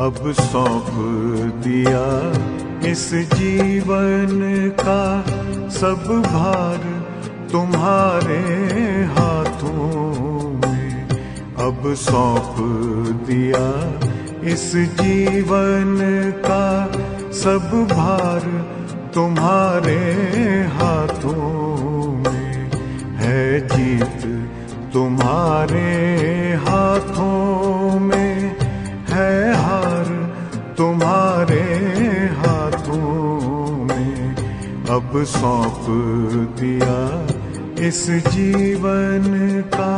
अब सौंप दिया इस जीवन का सब भार तुम्हारे हाथों में। अब सौंप दिया इस जीवन का सब भार तुम्हारे हाथों में। है जीत तुम्हारे हाथों में, है हार तुम्हारे हाथों में। अब सौंप दिया इस जीवन का।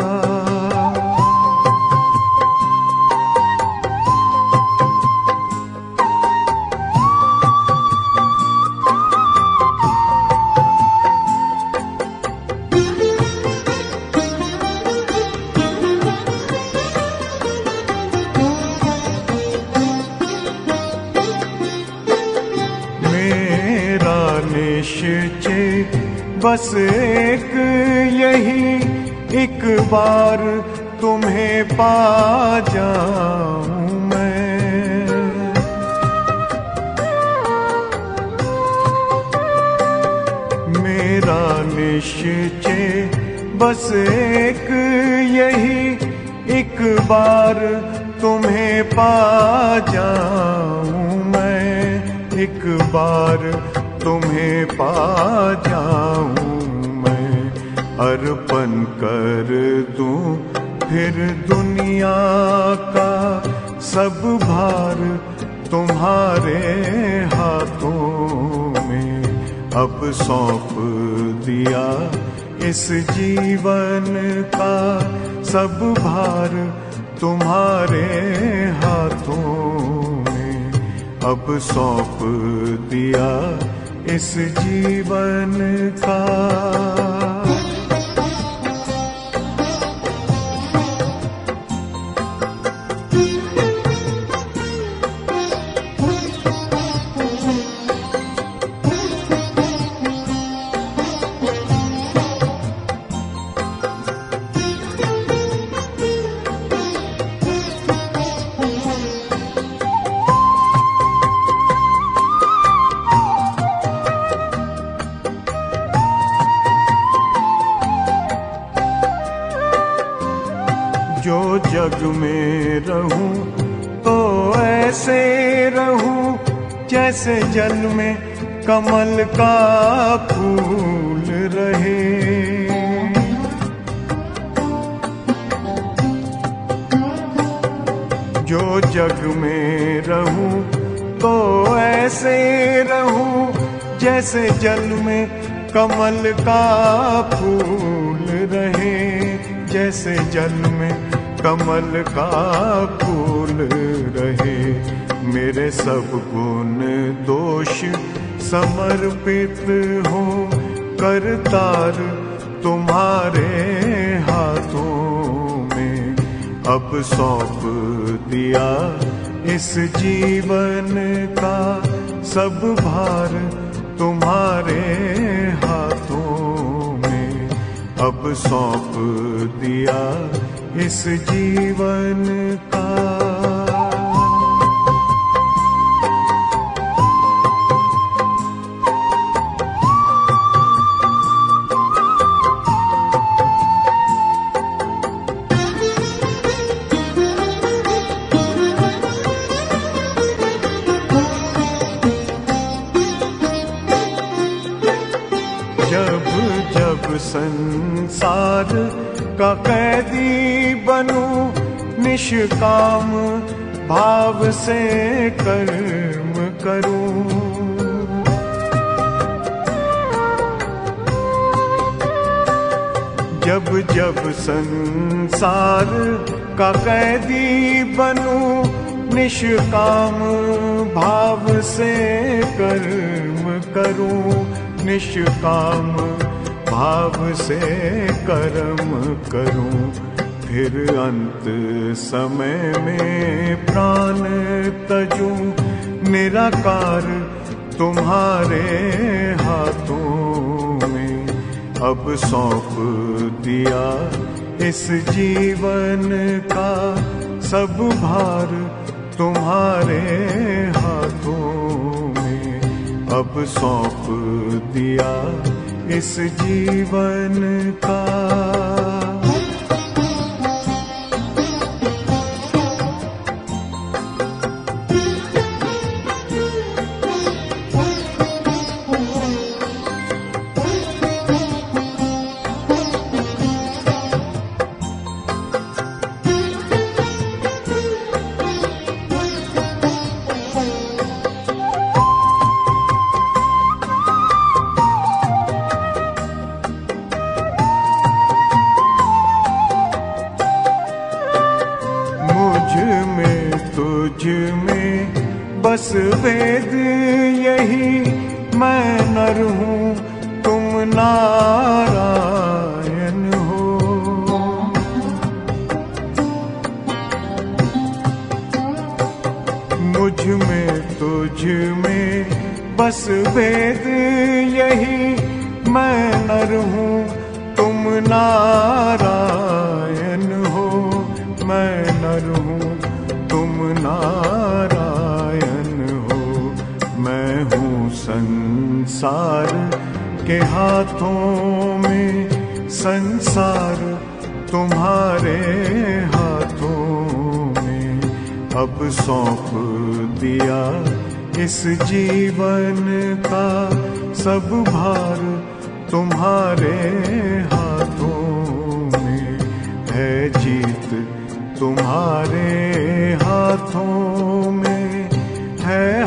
निश्चय बस एक यही, एक बार तुम्हें पा जाऊं मैं। मेरा निश्चय बस एक यही, एक बार तुम्हें पा जाऊं मैं। एक बार तुम्हें पा जाऊं मैं। अर्पण कर दूं फिर दुनिया का सब भार तुम्हारे हाथों में। अब सौंप दिया इस जीवन का सब भार तुम्हारे हाथों में। अब सौंप दिया इस जीवन का। जो जग में रहूं तो ऐसे रहूं जैसे जल में कमल का फूल रहे। जो जग में रहूं तो ऐसे रहूं जैसे जल में कमल का फूल रहे। जैसे जल में कमल का फूल रहे। मेरे सब गुण दोष समर्पित हो करतार तुम्हारे हाथों में। अब सौंप दिया इस जीवन का सब भार तुम्हारे हाथों में। अब सौंप दिया इस जीवन का। जब जब संसार का कैदी बनूं निष्काम भाव से कर्म करूं। जब जब संसार का कैदी बनूं, निष्काम भाव से कर्म करूं, निष्काम भाव से कर्म करूं। फिर अंत समय में प्राण तजूं, निराकार तुम्हारे हाथों में। अब सौंप दिया इस जीवन का सब भार तुम्हारे हाथों में। अब सौंप दिया इस जीवन का। तुझ में बस वेद यही, मैं नर हूँ तुम नारायण हो। मुझ में तुझ में बस वेद यही, मैं नर हूँ तुम नारायण हो। मैं नर हूँ तुम नारायण हो। मैं हूँ संसार के हाथों में, संसार तुम्हारे हाथों में। अब सौंप दिया इस जीवन का सब भार तुम्हारे हाथों में। है जीत तुम्हारे हाथों में, है